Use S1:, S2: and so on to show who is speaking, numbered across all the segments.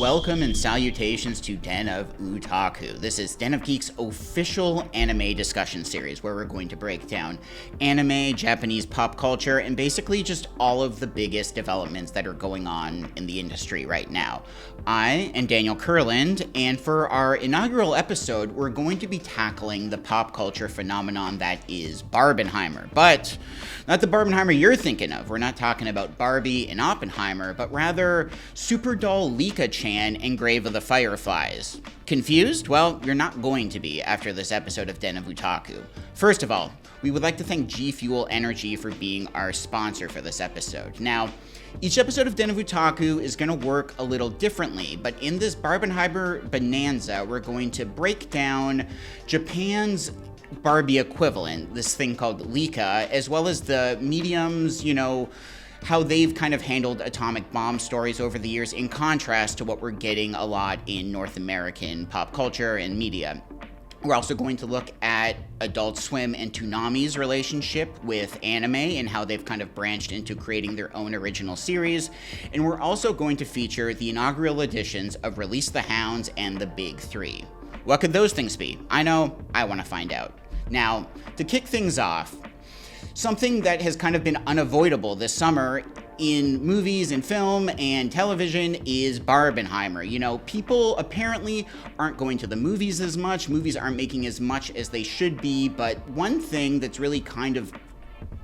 S1: welcome and salutations to Den of Otaku. This is Den of Geek's official anime discussion series where we're going to break down anime, Japanese pop culture, and basically just all of the biggest developments that are going on in the industry right now. I am Daniel Kurland, and for our inaugural episode, we're going to be tackling the pop culture phenomenon that is Barbenheimer. But not the Barbenheimer you're thinking of. We're not talking about Barbie and Oppenheimer, but rather Super Doll Licca-Chan and Grave of the Fireflies. Confused? Well, you're not going to be after this episode of Den of Otaku. First of all, we would like to thank G Fuel Energy for being our sponsor for this episode. Now, each episode of Den of Otaku is going to work a little differently, but in this Barbenheimer bonanza, we're going to break down Japan's Barbie equivalent, this thing called Licca, as well as the mediums, how they've kind of handled atomic bomb stories over the years in contrast to what we're getting a lot in North American pop culture and media. We're also going to look at Adult Swim and Toonami's relationship with anime and how they've kind of branched into creating their own original series. And we're also going to feature the inaugural editions of Release the Hounds and The Big Three. What could those things be? I know, I want to find out. Now, to kick things off, something that has kind of been unavoidable this summer in movies and film and television is Barbenheimer. People apparently aren't going to the movies as much. Movies aren't making as much as they should be. But one thing that's really kind of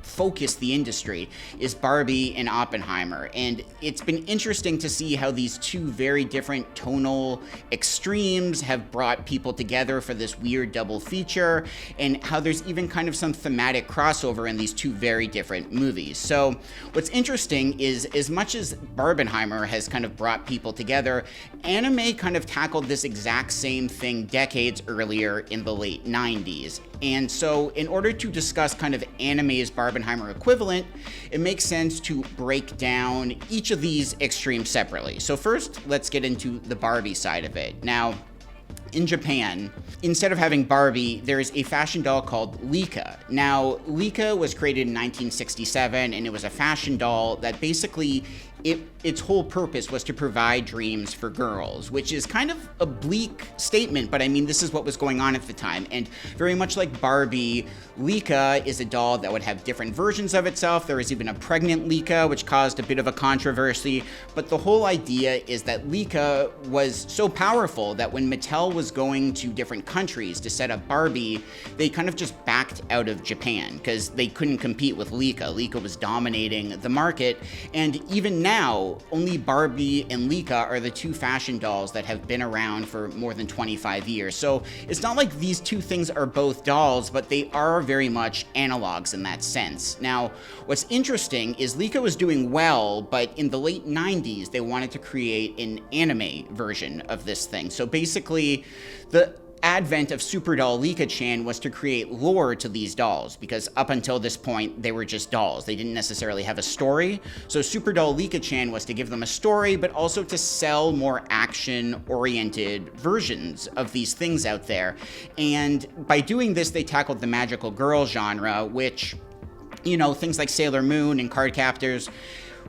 S1: focused the industry is Barbie and Oppenheimer, and it's been interesting to see how these two very different tonal extremes have brought people together for this weird double feature, and how there's even kind of some thematic crossover in these two very different movies. So what's interesting is, as much as Barbenheimer has kind of brought people together, anime kind of tackled this exact same thing decades earlier in the late 90s. And so in order to discuss kind of anime's Barbenheimer equivalent, it makes sense to break down each of these extremes separately. So first, let's get into the Barbie side of it. Now, in Japan, instead of having Barbie, there's a fashion doll called Licca. Now, Licca was created in 1967, and it was a fashion doll that basically its whole purpose was to provide dreams for girls, which is kind of a bleak statement, but I mean, this is what was going on at the time. And very much like Barbie, Licca is a doll that would have different versions of itself. There was even a pregnant Licca, which caused a bit of a controversy. But the whole idea is that Licca was so powerful that when Mattel was going to different countries to set up Barbie, they kind of just backed out of Japan because they couldn't compete with Licca. Licca was dominating the market, and even now, only Barbie and Licca are the two fashion dolls that have been around for more than 25 years. So it's not like these two things are both dolls, but they are very much analogs in that sense. Now, what's interesting is Licca was doing well, but in the late 90s, they wanted to create an anime version of this thing. So basically, the advent of Super Doll Licca-Chan was to create lore to these dolls, because up until this point, they were just dolls. They didn't necessarily have a story. So Super Doll Licca-Chan was to give them a story, but also to sell more action-oriented versions of these things out there. And by doing this, they tackled the magical girl genre, which, things like Sailor Moon and Cardcaptors.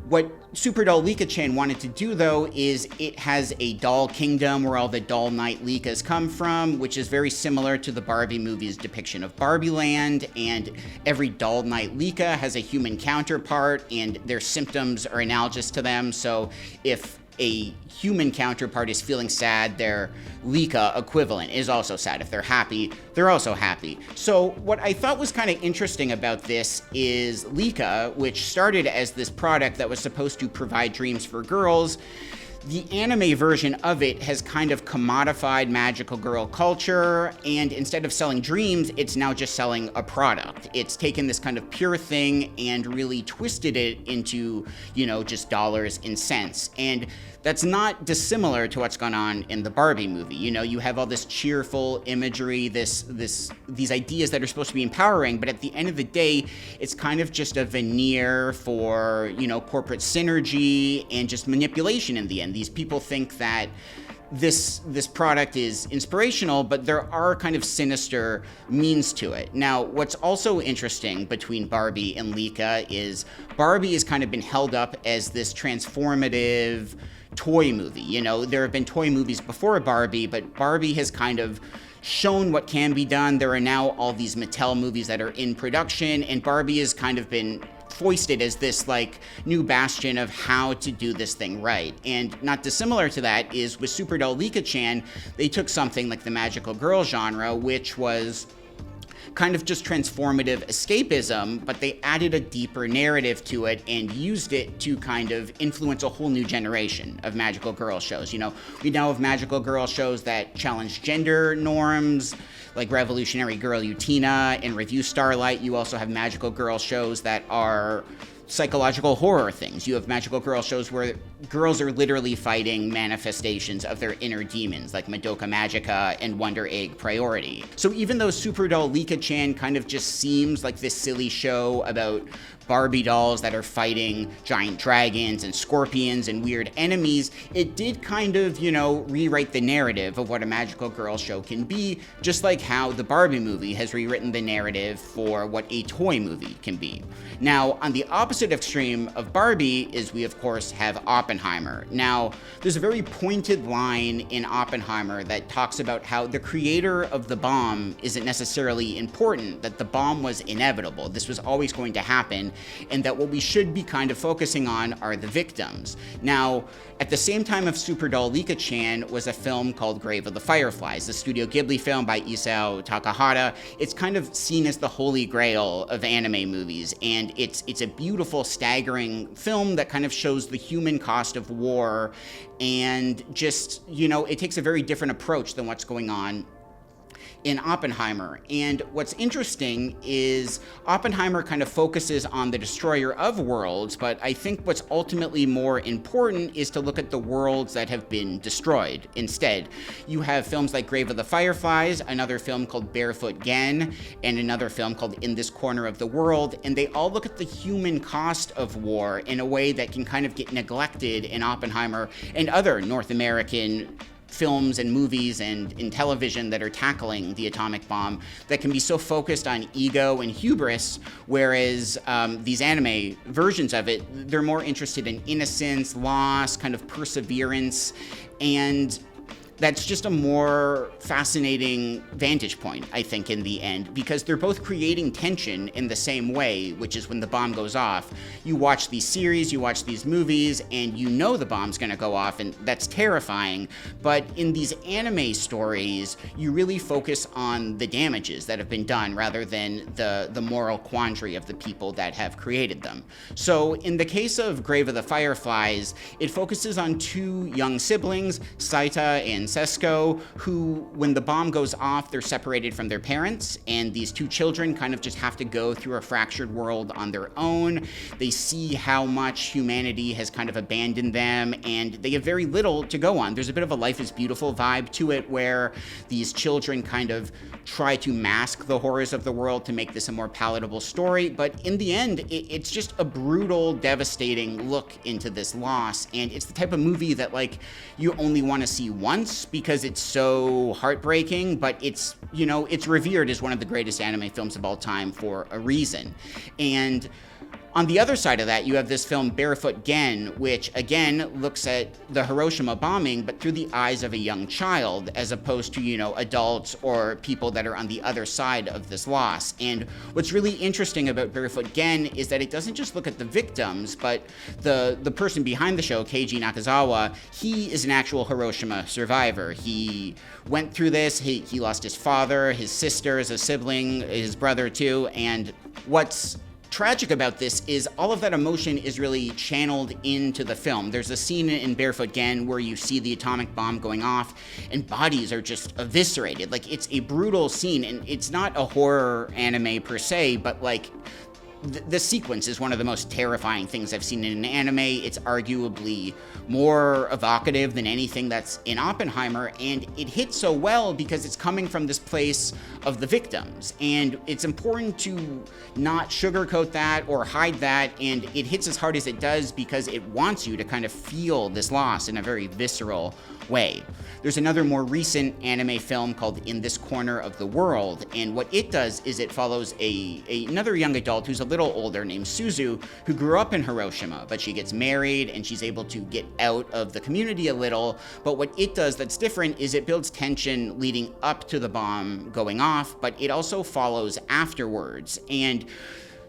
S1: What Super Doll Licca-Chan wanted to do, though, is it has a doll kingdom where all the doll knight Liccas come from, which is very similar to the Barbie movie's depiction of Barbie Land, and every doll knight Licca has a human counterpart, and their symptoms are analogous to them. So if a human counterpart is feeling sad, their Licca equivalent is also sad. If they're happy, they're also happy. So what I thought was kind of interesting about this is Licca, which started as this product that was supposed to provide dreams for girls, the anime version of it has kind of commodified magical girl culture, and instead of selling dreams, it's now just selling a product. It's taken this kind of pure thing and really twisted it into, just dollars and cents. And that's not dissimilar to what's gone on in the Barbie movie. You have all this cheerful imagery, these ideas that are supposed to be empowering, but at the end of the day, it's kind of just a veneer for, corporate synergy and just manipulation in the end. These people think that this product is inspirational, but there are kind of sinister means to it. Now, what's also interesting between Barbie and Licca is Barbie has kind of been held up as this transformative, toy movie. You know, there have been toy movies before Barbie, but Barbie has kind of shown what can be done. There are now all these Mattel movies that are in production, and Barbie has kind of been foisted as this like new bastion of how to do this thing right. And not dissimilar to that is with Super Doll Licca-Chan, they took something like the magical girl genre, which was kind of just transformative escapism, but they added a deeper narrative to it and used it to kind of influence a whole new generation of magical girl shows. You know, we now have magical girl shows that challenge gender norms, like Revolutionary Girl Utena and Review Starlight. You also have magical girl shows that are psychological horror things. You have magical girl shows where girls are literally fighting manifestations of their inner demons, like Madoka Magica and Wonder Egg Priority. So even though Super Doll Licca-Chan kind of just seems like this silly show about Barbie dolls that are fighting giant dragons and scorpions and weird enemies, it did kind of, you know, rewrite the narrative of what a magical girl show can be, just like how the Barbie movie has rewritten the narrative for what a toy movie can be. Now, on the opposite extreme of Barbie is we, of course, have Oppenheimer. Now, there's a very pointed line in Oppenheimer that talks about how the creator of the bomb isn't necessarily important, that the bomb was inevitable. This was always going to happen, and that what we should be kind of focusing on are the victims. Now, at the same time of Super Doll Licca-Chan was a film called Grave of the Fireflies, the Studio Ghibli film by Isao Takahata. It's kind of seen as the holy grail of anime movies, and it's a beautiful, staggering film that kind of shows the human cost of war, and just, you know, it takes a very different approach than what's going on in Oppenheimer. And what's interesting is Oppenheimer kind of focuses on the destroyer of worlds, but I think what's ultimately more important is to look at the worlds that have been destroyed instead. You have films like Grave of the Fireflies, another film called Barefoot Gen, and another film called In This Corner of the World, and they all look at the human cost of war in a way that can kind of get neglected in Oppenheimer and other North American films and movies and in television that are tackling the atomic bomb, that can be so focused on ego and hubris, whereas these anime versions of it, they're more interested in innocence, loss, kind of perseverance, and that's just a more fascinating vantage point, I think, in the end, because they're both creating tension in the same way, which is when the bomb goes off. You watch these series, you watch these movies, and you know the bomb's gonna go off, and that's terrifying. But in these anime stories, you really focus on the damages that have been done rather than the moral quandary of the people that have created them. So in the case of Grave of the Fireflies, it focuses on two young siblings, Saita and Sesko, who, when the bomb goes off, they're separated from their parents, and these two children kind of just have to go through a fractured world on their own. They see how much humanity has kind of abandoned them, and they have very little to go on. There's a bit of a Life is Beautiful vibe to it, where these children kind of try to mask the horrors of the world to make this a more palatable story, but in the end, it's just a brutal, devastating look into this loss, and it's the type of movie that, like, you only want to see once because it's so heartbreaking, but it's, you know, it's revered as one of the greatest anime films of all time for a reason. And on the other side of that, you have this film Barefoot Gen, which again looks at the Hiroshima bombing, but through the eyes of a young child, as opposed to, you know, adults or people that are on the other side of this loss. And what's really interesting about Barefoot Gen is that it doesn't just look at the victims, but the person behind the show, Keiji Nakazawa, he is an actual Hiroshima survivor. He went through this, he lost his father, his sisters, a sibling, his brother too, and what's tragic about this is all of that emotion is really channeled into the film. There's a scene in Barefoot Gen where you see the atomic bomb going off and bodies are just eviscerated. Like, it's a brutal scene, and it's not a horror anime per se, but like the sequence is one of the most terrifying things I've seen in an anime. It's arguably more evocative than anything that's in Oppenheimer, and it hits so well because it's coming from this place of the victims, and it's important to not sugarcoat that or hide that, and it hits as hard as it does because it wants you to kind of feel this loss in a very visceral way. There's another more recent anime film called In This Corner of the World, and what it does is it follows another young adult who's a little older named Suzu, who grew up in Hiroshima, but she gets married and she's able to get out of the community a little. But what it does that's different is it builds tension leading up to the bomb going off, but it also follows afterwards. And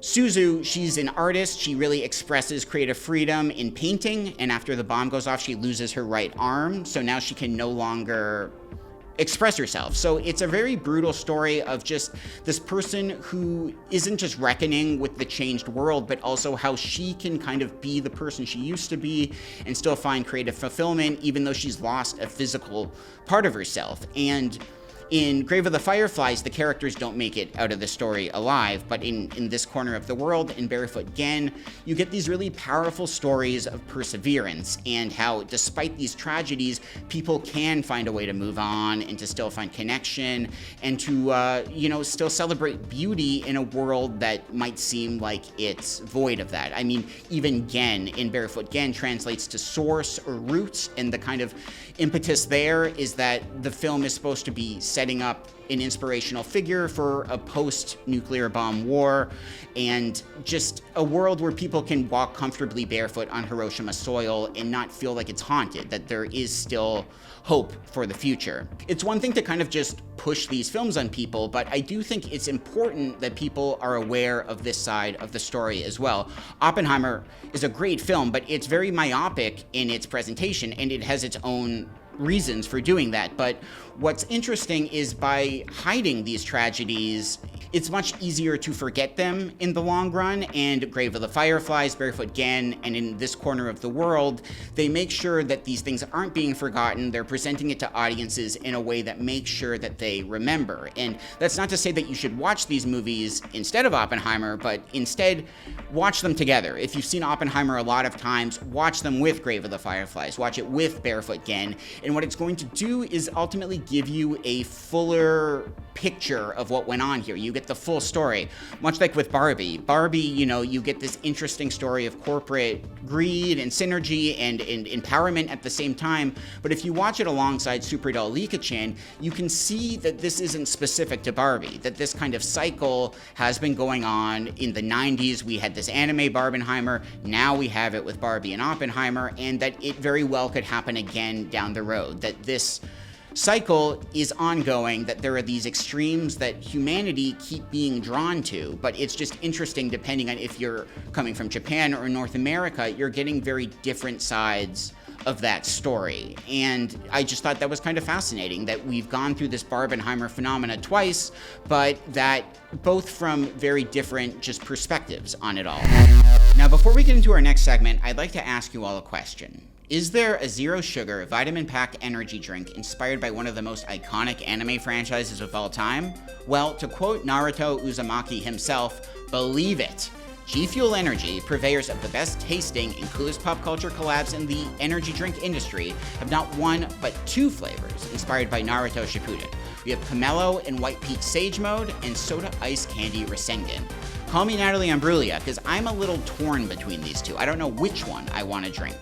S1: Suzu, she's an artist. She really expresses creative freedom in painting, and after the bomb goes off, she loses her right arm, so now she can no longer express herself. So it's a very brutal story of just this person who isn't just reckoning with the changed world, but also how she can kind of be the person she used to be and still find creative fulfillment, even though she's lost a physical part of herself. And in Grave of the Fireflies, the characters don't make it out of the story alive, but in this corner of the world, in Barefoot Gen, you get these really powerful stories of perseverance and how, despite these tragedies, people can find a way to move on and to still find connection and to, still celebrate beauty in a world that might seem like it's void of that. I mean, even Gen in Barefoot Gen translates to source or roots, and the kind of impetus there is that the film is supposed to be setting up an inspirational figure for a post-nuclear bomb war and just a world where people can walk comfortably barefoot on Hiroshima soil and not feel like it's haunted, that there is still hope for the future. It's one thing to kind of just push these films on people, but I do think it's important that people are aware of this side of the story as well. Oppenheimer is a great film, but it's very myopic in its presentation, and it has its own reasons for doing that. But what's interesting is by hiding these tragedies, it's much easier to forget them in the long run. And Grave of the Fireflies, Barefoot Gen, and in this corner of the world, they make sure that these things aren't being forgotten. They're presenting it to audiences in a way that makes sure that they remember. And that's not to say that you should watch these movies instead of Oppenheimer, but instead watch them together. If you've seen Oppenheimer a lot of times, watch them with Grave of the Fireflies, watch it with Barefoot Gen, and what it's going to do is ultimately give you a fuller picture of what went on here. You get the full story, much like with Barbie. Barbie, you get this interesting story of corporate greed and synergy and empowerment at the same time, but if you watch it alongside Super Doll Licca-Chan, you can see that this isn't specific to Barbie, that this kind of cycle has been going on. In the 90s, we had this anime Barbenheimer, now we have it with Barbie and Oppenheimer, and that it very well could happen again down the road, that this cycle is ongoing, that there are these extremes that humanity keep being drawn to, but it's just interesting depending on if you're coming from Japan or North America, you're getting very different sides of that story. And I just thought that was kind of fascinating that we've gone through this Barbenheimer phenomena twice, but that both from very different just perspectives on it all. Now, before we get into our next segment, I'd like to ask you all a question. Is there a zero-sugar, vitamin-packed energy drink inspired by one of the most iconic anime franchises of all time? Well, to quote Naruto Uzumaki himself, believe it! G Fuel Energy, purveyors of the best tasting and coolest pop culture collabs in the energy drink industry, have not one but two flavors inspired by Naruto Shippuden. We have Pomelo and White Peach Sage Mode, and Soda Ice Candy Rasengan. Call me Natalie Imbruglia, because I'm a little torn between these two. I don't know which one I want to drink.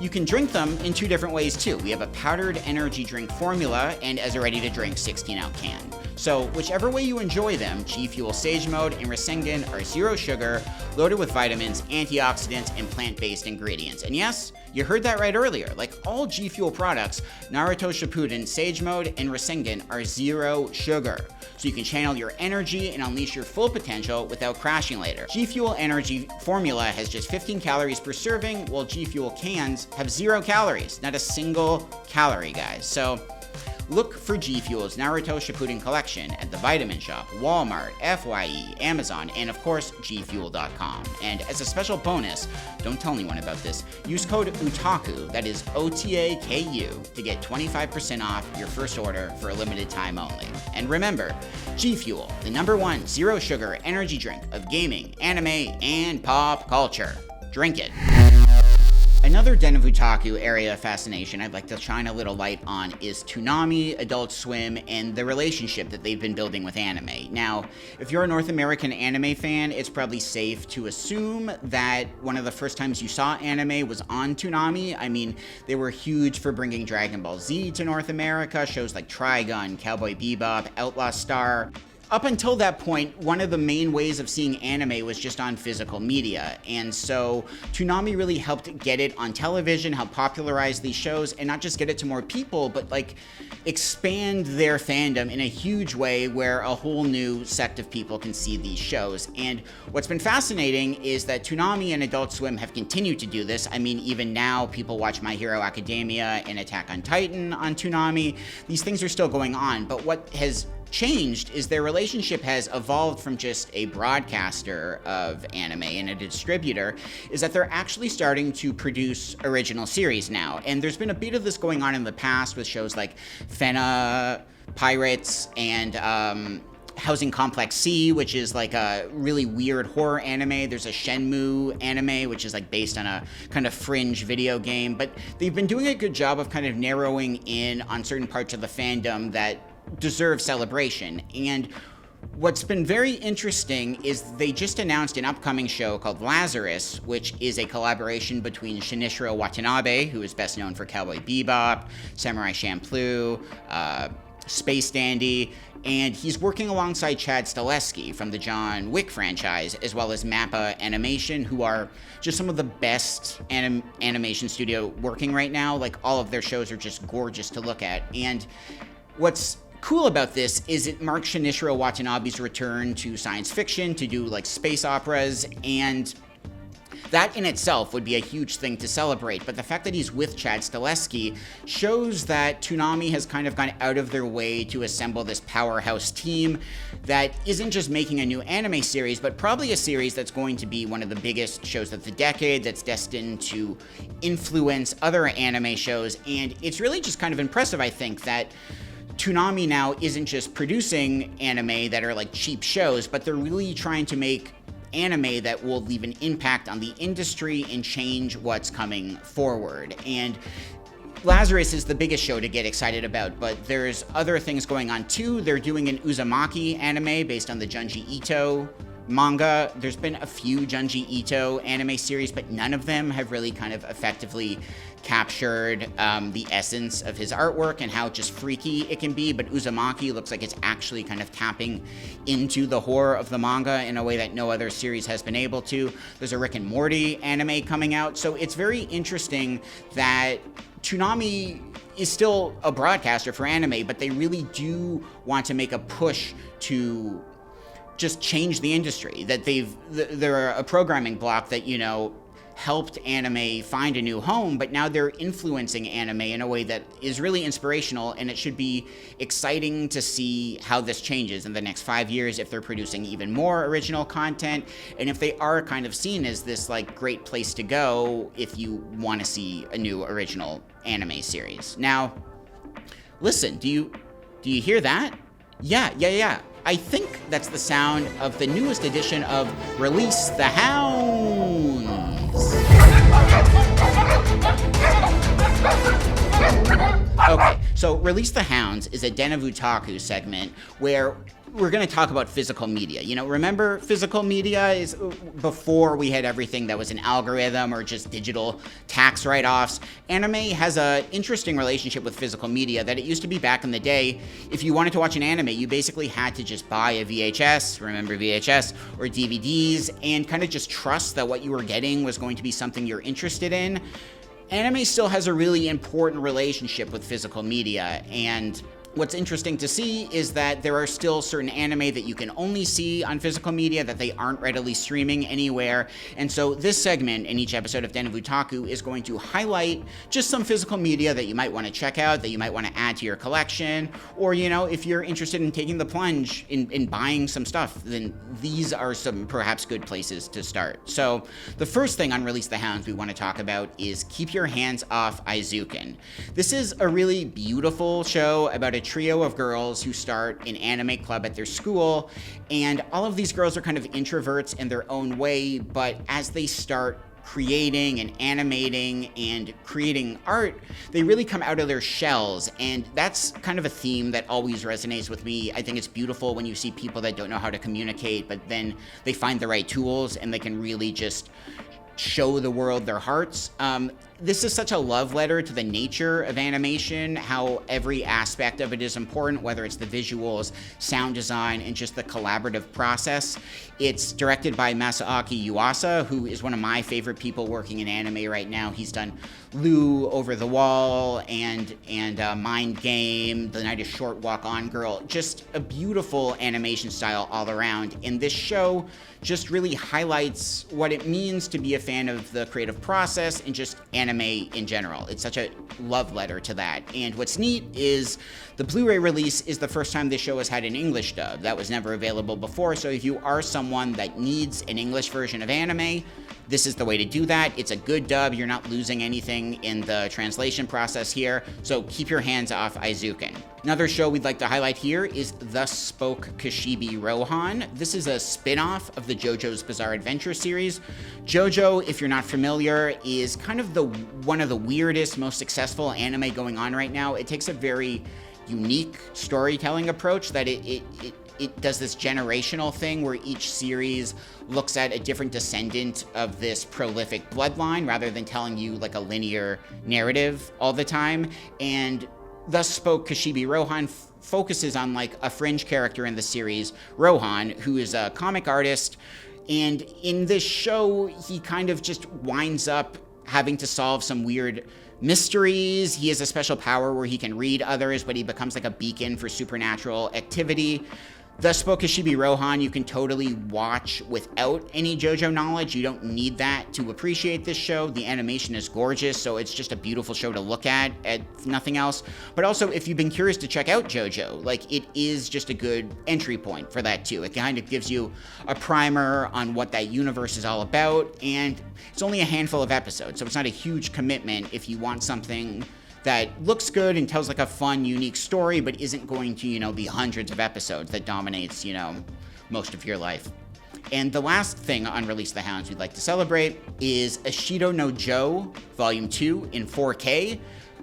S1: You can drink them in two different ways too. We have a powdered energy drink formula and as a ready-to-drink 16-ounce can. So whichever way you enjoy them, G Fuel Sage Mode and Rasengan are zero sugar, loaded with vitamins, antioxidants, and plant-based ingredients. And yes, you heard that right earlier. Like all G Fuel products, Naruto Shippuden, Sage Mode, and Rasengan are zero sugar. So you can channel your energy and unleash your full potential without crashing later. G Fuel Energy formula has just 15 calories per serving, while G Fuel cans have 0 calories. Not a single calorie, guys. So look for G Fuel's Naruto Shippuden collection at the Vitamin Shop, Walmart, FYE, Amazon, and of course, gfuel.com. And as a special bonus, don't tell anyone about this, use code OTAKU, that is OTAKU, to get 25% off your first order for a limited time only. And remember, G Fuel, the #1 zero sugar energy drink of gaming, anime, and pop culture. Drink it. Another Den of Otaku area of fascination I'd like to shine a little light on is Toonami, Adult Swim, and the relationship that they've been building with anime. Now, if you're a North American anime fan, it's probably safe to assume that one of the first times you saw anime was on Toonami. I mean, they were huge for bringing Dragon Ball Z to North America, shows like Trigun, Cowboy Bebop, Outlaw Star. up until that point, one of the main ways of seeing anime was just on physical media. And so Toonami really helped get it on television, help popularize these shows, and not just get it to more people, but like expand their fandom in a huge way where a whole new sect of people can see these shows. And what's been fascinating is that Toonami and Adult Swim have continued to do this. I mean, even now people watch My Hero Academia and Attack on Titan on Toonami. These things are still going on, but what has changed is their relationship has evolved from just a broadcaster of anime and a distributor, is that they're actually starting to produce original series now. And there's been a bit of this going on in the past with shows like Fena Pirates and Housing Complex C, which is like a really weird horror anime. There's a Shenmue anime, which is like based on a kind of fringe video game. But they've been doing a good job of kind of narrowing in on certain parts of the fandom that deserve celebration. And what's been very interesting is they just announced an upcoming show called Lazarus, which is a collaboration between Shinichiro Watanabe, who is best known for Cowboy Bebop, Samurai Champloo, Space Dandy, and he's working alongside Chad Stahelski from the John Wick franchise, as well as Mappa Animation, who are just some of the best animation studio working right now. Like, all of their shows are just gorgeous to look at. And what's cool about this is it marks Shinichiro Watanabe's return to science fiction, to do like space operas, and that in itself would be a huge thing to celebrate. But the fact that he's with Chad Stahelski shows that Toonami has kind of gone out of their way to assemble this powerhouse team that isn't just making a new anime series, but probably a series that's going to be one of the biggest shows of the decade, that's destined to influence other anime shows. And it's really just kind of impressive, I think, that Toonami now isn't just producing anime that are like cheap shows, but they're really trying to make anime that will leave an impact on the industry and change what's coming forward. And Lazarus is the biggest show to get excited about, but there's other things going on too. They're doing an Uzumaki anime based on the Junji Ito manga. There's been a few Junji Ito anime series, but none of them have really kind of effectively captured the essence of his artwork and how just freaky it can be. But Uzumaki looks like it's actually kind of tapping into the horror of the manga in a way that no other series has been able to. There's a Rick and Morty anime coming out, so it's very interesting that Toonami is still a broadcaster for anime, but they really do want to make a push to just change the industry. That they're a programming block that, you know, helped anime find a new home, but now they're influencing anime in a way that is really inspirational, and it should be exciting to see how this changes in the next 5 years, if they're producing even more original content, and if they are kind of seen as this like great place to go if you want to see a new original anime series. Now, listen, do you hear that? Yeah. I think that's the sound of the newest edition of Release the Hounds. Okay, so Release the Hounds is a Den of Otaku segment where we're going to talk about physical media. You know, remember physical media is before we had everything that was an algorithm or just digital tax write-offs. Anime has an interesting relationship with physical media that it used to be back in the day. If you wanted to watch an anime, you basically had to just buy a VHS, remember VHS, or DVDs, and kind of just trust that what you were getting was going to be something you're interested in. Anime still has a really important relationship with physical media, and what's interesting to see is that there are still certain anime that you can only see on physical media, that they aren't readily streaming anywhere. And so this segment in each episode of Den of Otaku is going to highlight just some physical media that you might want to check out, that you might want to add to your collection, or, you know, if you're interested in taking the plunge in buying some stuff, then these are some perhaps good places to start. So the first thing on Release the Hounds we want to talk about is Keep Your Hands Off Aizuken. This is a really beautiful show about a trio of girls who start an anime club at their school, and all of these girls are kind of introverts in their own way, but as they start creating and animating and creating art, they really come out of their shells, and that's kind of a theme that always resonates with me. I think it's beautiful when you see people that don't know how to communicate, but then they find the right tools and they can really just show the world their hearts. This is such a love letter to the nature of animation, how every aspect of it is important, whether it's the visuals, sound design, and just the collaborative process. It's directed by Masaaki Yuasa, who is one of my favorite people working in anime right now. He's done Lou, Over the Wall, and Mind Game, The Night is Short, Walk On Girl. Just a beautiful animation style all around. And this show just really highlights what it means to be a fan of the creative process and just anime in general. It's such a love letter to that. And what's neat is the Blu-ray release is the first time this show has had an English dub. That was never available before, so if you are someone that needs an English version of anime, this is the way to do that. It's a good dub. You're not losing anything in the translation process here, so keep your hands off Aizuken. Another show we'd like to highlight here is Thus Spoke Kashibi Rohan. This is a spin-off of the JoJo's Bizarre Adventure series. JoJo, if you're not familiar, is kind of one of the weirdest, most successful anime going on right now. It takes a very unique storytelling approach that it does this generational thing where each series looks at a different descendant of this prolific bloodline rather than telling you like a linear narrative all the time. And Thus Spoke Kashibi Rohan focuses on like a fringe character in the series, Rohan, who is a comic artist. And in this show, he kind of just winds up having to solve some weird mysteries. He has a special power where he can read others, but he becomes like a beacon for supernatural activity. Thus Spoke Kashibi Rohan, you can totally watch without any JoJo knowledge. You don't need that to appreciate this show. The animation is gorgeous, so it's just a beautiful show to look at nothing else. But also, if you've been curious to check out JoJo, like, it is just a good entry point for that too. It kind of gives you a primer on what that universe is all about, and it's only a handful of episodes, so it's not a huge commitment if you want something that looks good and tells like a fun, unique story, but isn't going to, be hundreds of episodes that dominates, most of your life. And the last thing on Release the Hounds we'd like to celebrate is Ashido no Joe, Volume 2 in 4K.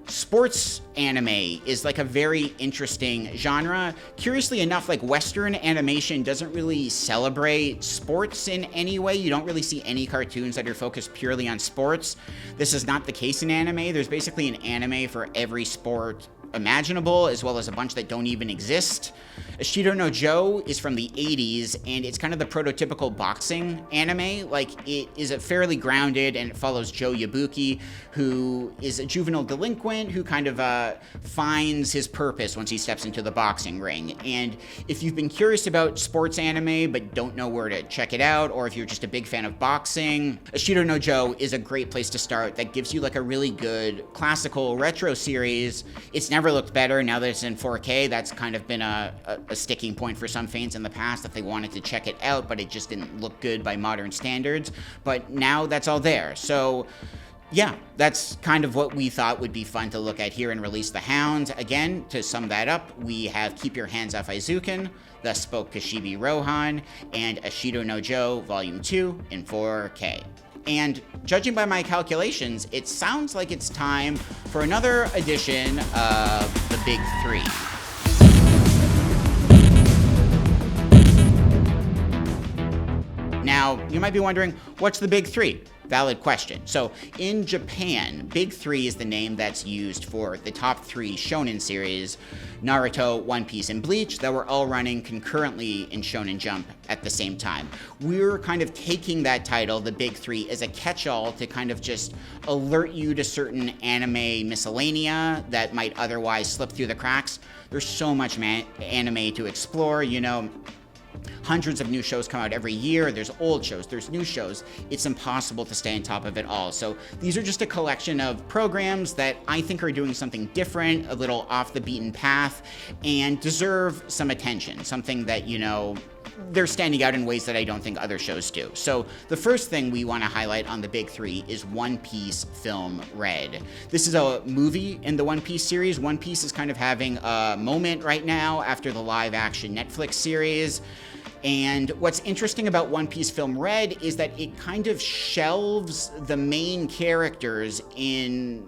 S1: Sports anime is like a very interesting genre. Curiously enough, like Western animation doesn't really celebrate sports in any way. You don't really see any cartoons that are focused purely on sports. This is not the case in anime. There's basically an anime for every sport imaginable, as well as a bunch that don't even exist. Ashido no Joe is from the 80s, and it's kind of the prototypical boxing anime. Like, it is fairly grounded, and it follows Joe Yabuki, who is a juvenile delinquent who kind of finds his purpose once he steps into the boxing ring. And if you've been curious about sports anime but don't know where to check it out, or if you're just a big fan of boxing, Ashido no Joe is a great place to start. That gives you like a really good classical retro series. It's never looked better now that it's in 4K. That's kind of been a sticking point for some fans in the past, that they wanted to check it out, but it just didn't look good by modern standards. But now that's all there. So yeah, that's kind of what we thought would be fun to look at here in Release the Hounds. Again, to sum that up, we have Keep Your Hands Off Aizuken, Thus Spoke Kashibi Rohan, and Ashido no Joe Volume 2 in 4K. And judging by my calculations, it sounds like it's time for another edition of The Big Three. Now, you might be wondering, what's the Big Three? Valid question. So, in Japan, Big Three is the name that's used for the top 3 shonen series, Naruto, One Piece, and Bleach, that were all running concurrently in Shonen Jump at the same time. We're kind of taking that title, the Big Three, as a catch-all to kind of just alert you to certain anime miscellanea that might otherwise slip through the cracks. There's so much anime to explore, Hundreds of new shows come out every year. There's old shows, there's new shows. It's impossible to stay on top of it all. So these are just a collection of programs that I think are doing something different, a little off the beaten path, and deserve some attention. Something that, they're standing out in ways that I don't think other shows do. So the first thing we want to highlight on the Big Three is One Piece Film Red. This is a movie in the One Piece series. One Piece is kind of having a moment right now after the live-action Netflix series. And what's interesting about One Piece Film Red is that it kind of shelves the main characters in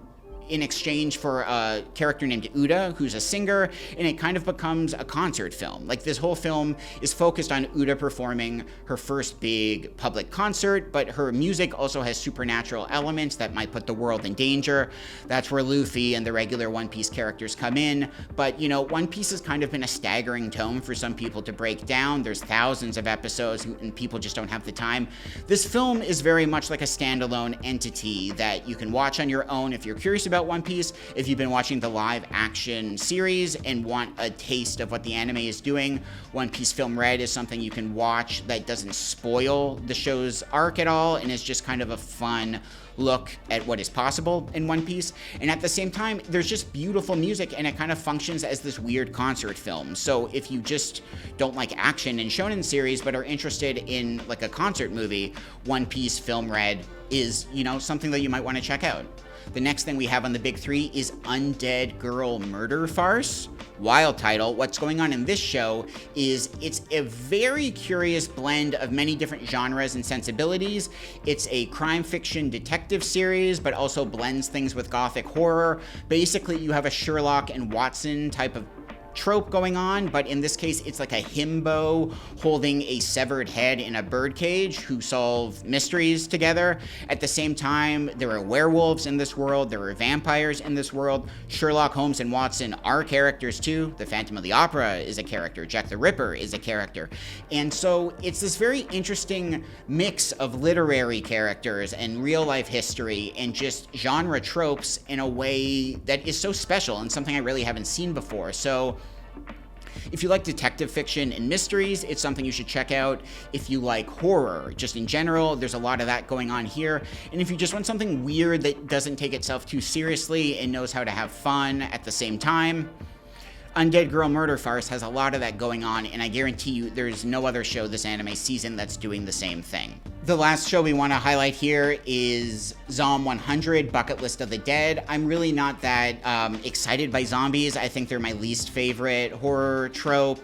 S1: in exchange for a character named Uda, who's a singer, and it kind of becomes a concert film. Like, this whole film is focused on Uda performing her first big public concert, but her music also has supernatural elements that might put the world in danger. That's where Luffy and the regular One Piece characters come in. But, you know, One Piece has kind of been a staggering tome for some people to break down. There's thousands of episodes, and people just don't have the time. This film is very much like a standalone entity that you can watch on your own if you're curious about One Piece. If you've been watching the live action series and want a taste of what the anime is doing, One Piece Film Red is something you can watch that doesn't spoil the show's arc at all, and is just kind of a fun look at what is possible in One Piece. And at the same time, there's just beautiful music, and it kind of functions as this weird concert film. So if you just don't like action and shonen series but are interested in like a concert movie, One Piece Film Red is, you know, something that you might want to check out. The next thing we have on the big three is Undead Girl Murder Farce. Wild title. What's going on in this show is it's a very curious blend of many different genres and sensibilities. It's a crime fiction detective series, but also blends things with gothic horror. Basically, you have a Sherlock and Watson type of trope going on, but in this case, it's like a himbo holding a severed head in a birdcage who solve mysteries together. At the same time, there are werewolves in this world, there are vampires in this world. Sherlock Holmes and Watson are characters too. The Phantom of the Opera is a character. Jack the Ripper is a character. And so it's this very interesting mix of literary characters and real life history and just genre tropes in a way that is so special and something I really haven't seen before. So if you like detective fiction and mysteries, it's something you should check out. If you like horror, just in general, there's a lot of that going on here. And if you just want something weird that doesn't take itself too seriously and knows how to have fun at the same time, Undead Girl Murder Farce has a lot of that going on, and I guarantee you there's no other show this anime season that's doing the same thing. The last show we want to highlight here is Zom 100, Bucket List of the Dead. I'm really not that excited by zombies. I think they're my least favorite horror trope.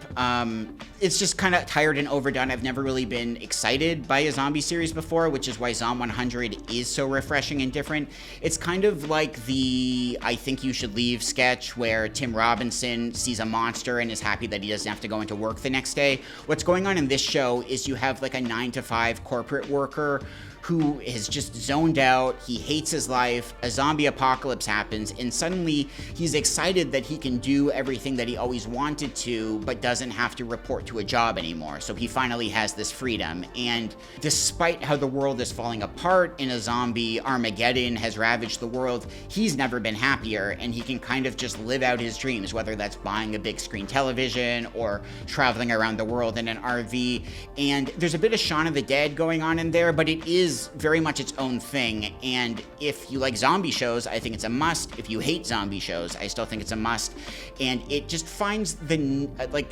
S1: It's just kind of tired and overdone. I've never really been excited by a zombie series before, which is why Zom 100 is so refreshing and different. It's kind of like the I Think You Should Leave sketch where Tim Robinson sees a monster and is happy that he doesn't have to go into work the next day. What's going on in this show is you have like a 9-to-5 corporate worker who is just zoned out, he hates his life, a zombie apocalypse happens, and suddenly he's excited that he can do everything that he always wanted to, but doesn't have to report to a job anymore. So he finally has this freedom, and despite how the world is falling apart and a zombie Armageddon has ravaged the world, he's never been happier, and he can kind of just live out his dreams, whether that's buying a big screen television or traveling around the world in an RV. And there's a bit of Shaun of the Dead going on in there, but it is very much its own thing. And if you like zombie shows, I think it's a must. If you hate zombie shows, I still think it's a must. And it just finds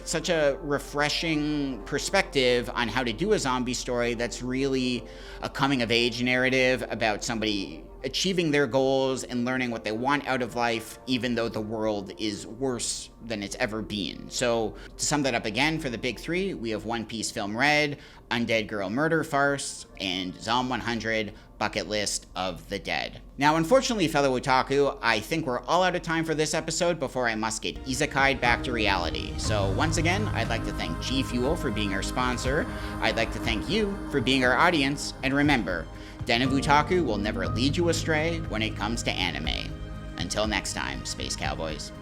S1: such a refreshing perspective on how to do a zombie story that's really a coming of age narrative about somebody achieving their goals and learning what they want out of life, even though the world is worse than it's ever been. So to sum that up again, for the big three, we have One Piece Film Red, Undead Girl Murder Farce, and Zom 100, Bucket List of the Dead. Now, unfortunately, fellow otaku, I think we're all out of time for this episode before I must get isekai'd back to reality. So once again, I'd like to thank G Fuel for being our sponsor. I'd like to thank you for being our audience. And remember, Den of Otaku will never lead you astray when it comes to anime. Until next time, Space Cowboys.